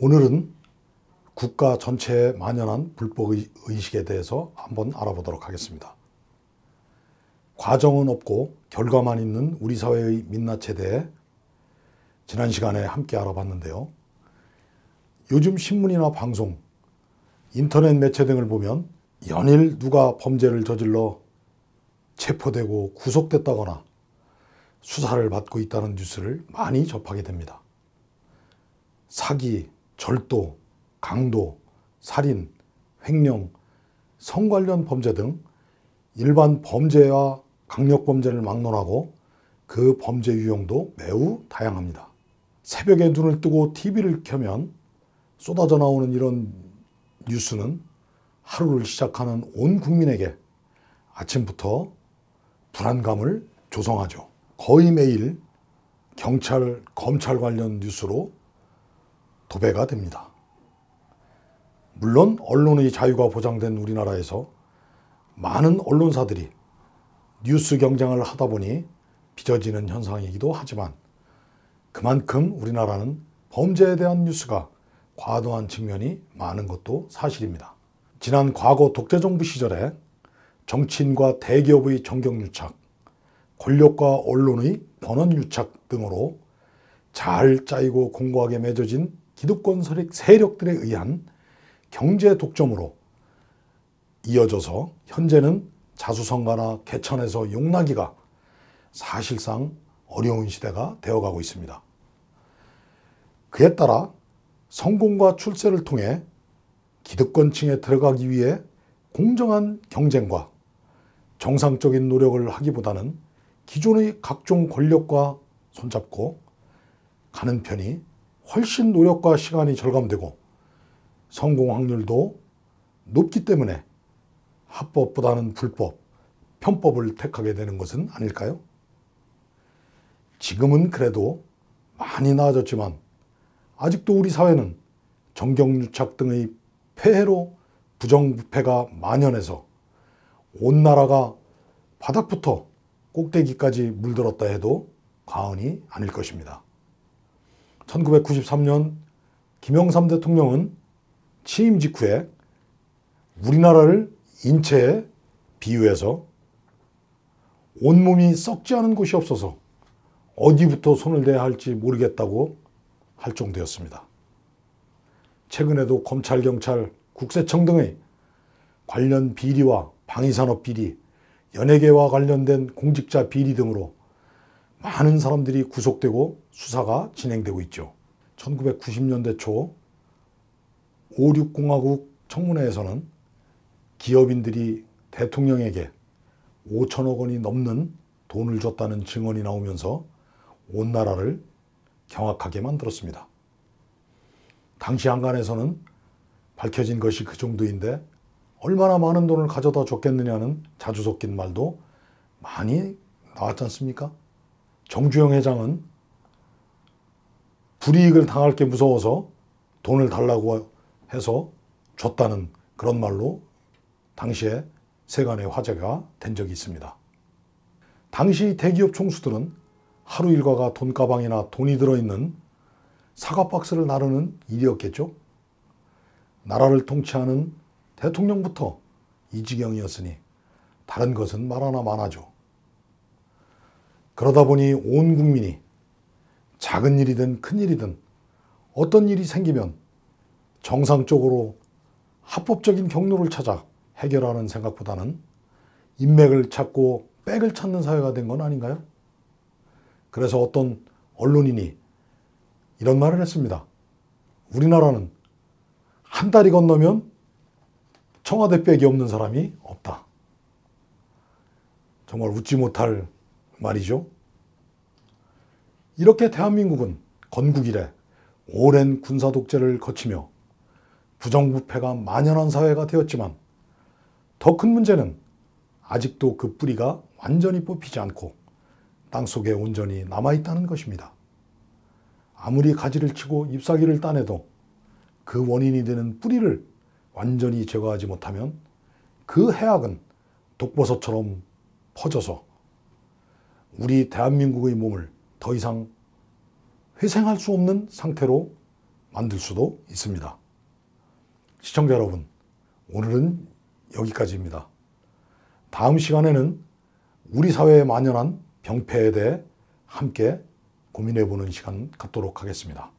오늘은 국가 전체에 만연한 불법의식에 대해서 한번 알아보도록 하겠습니다. 과정은 없고 결과만 있는 우리 사회의 민낯에 대해 지난 시간에 함께 알아봤는데요. 요즘 신문이나 방송, 인터넷 매체 등을 보면 연일 누가 범죄를 저질러 체포되고 구속됐다거나 수사를 받고 있다는 뉴스를 많이 접하게 됩니다. 사기, 절도, 강도, 살인, 횡령, 성 관련 범죄 등 일반 범죄와 강력범죄를 막론하고 그 범죄 유형도 매우 다양합니다. 새벽에 눈을 뜨고 TV를 켜면 쏟아져 나오는 이런 뉴스는 하루를 시작하는 온 국민에게 아침부터 불안감을 조성하죠. 거의 매일 경찰, 검찰 관련 뉴스로 도배가 됩니다. 물론 언론의 자유가 보장된 우리나라에서 많은 언론사들이 뉴스 경쟁을 하다 보니 빚어지는 현상이기도 하지만 그만큼 우리나라는 범죄에 대한 뉴스가 과도한 측면이 많은 것도 사실입니다. 지난 과거 독재정부 시절에 정치인과 대기업의 정경유착, 권력과 언론의 번원유착 등으로 잘 짜이고 공고하게 맺어진 기득권 세력들에 의한 경제 독점으로 이어져서 현재는 자수성가나 개천에서 용나기가 사실상 어려운 시대가 되어가고 있습니다. 그에 따라 성공과 출세를 통해 기득권층에 들어가기 위해 공정한 경쟁과 정상적인 노력을 하기보다는 기존의 각종 권력과 손잡고 가는 편이 훨씬 노력과 시간이 절감되고 성공 확률도 높기 때문에 합법보다는 불법, 편법을 택하게 되는 것은 아닐까요? 지금은 그래도 많이 나아졌지만 아직도 우리 사회는 정경유착 등의 폐해로 부정부패가 만연해서 온 나라가 바닥부터 꼭대기까지 물들었다 해도 과언이 아닐 것입니다. 1993년 김영삼 대통령은 취임 직후에 우리나라를 인체에 비유해서 온몸이 썩지 않은 곳이 없어서 어디부터 손을 대야 할지 모르겠다고 할 정도였습니다. 최근에도 검찰, 경찰, 국세청 등의 관련 비리와 방위산업 비리, 연예계와 관련된 공직자 비리 등으로 많은 사람들이 구속되고 수사가 진행되고 있죠. 1990년대 초 5.6공화국 청문회에서는 기업인들이 대통령에게 5천억 원이 넘는 돈을 줬다는 증언이 나오면서 온 나라를 경악하게 만들었습니다. 당시 한간에서는 밝혀진 것이 그 정도인데 얼마나 많은 돈을 가져다 줬겠느냐는 자주 섞인 말도 많이 나왔지 않습니까? 정주영 회장은 불이익을 당할 게 무서워서 돈을 달라고 해서 줬다는 그런 말로 당시에 세간의 화제가 된 적이 있습니다. 당시 대기업 총수들은 하루 일과가 돈가방이나 돈이 들어있는 사과 박스를 나르는 일이었겠죠. 나라를 통치하는 대통령부터 이 지경이었으니 다른 것은 말하나 마나죠. 그러다 보니 온 국민이 작은 일이든 큰 일이든 어떤 일이 생기면 정상적으로 합법적인 경로를 찾아 해결하는 생각보다는 인맥을 찾고 백을 찾는 사회가 된 건 아닌가요? 그래서 어떤 언론인이 이런 말을 했습니다. 우리나라는 한 달이 건너면 청와대 백이 없는 사람이 없다. 정말 웃지 못할 말이죠. 이렇게 대한민국은 건국 이래 오랜 군사 독재를 거치며 부정부패가 만연한 사회가 되었지만 더 큰 문제는 아직도 그 뿌리가 완전히 뽑히지 않고 땅속에 온전히 남아있다는 것입니다. 아무리 가지를 치고 잎사귀를 따내도 그 원인이 되는 뿌리를 완전히 제거하지 못하면 그 해악은 독버섯처럼 퍼져서 우리 대한민국의 몸을 더 이상 회생할 수 없는 상태로 만들 수도 있습니다. 시청자 여러분, 오늘은 여기까지입니다. 다음 시간에는 우리 사회에 만연한 병폐에 대해 함께 고민해보는 시간 갖도록 하겠습니다.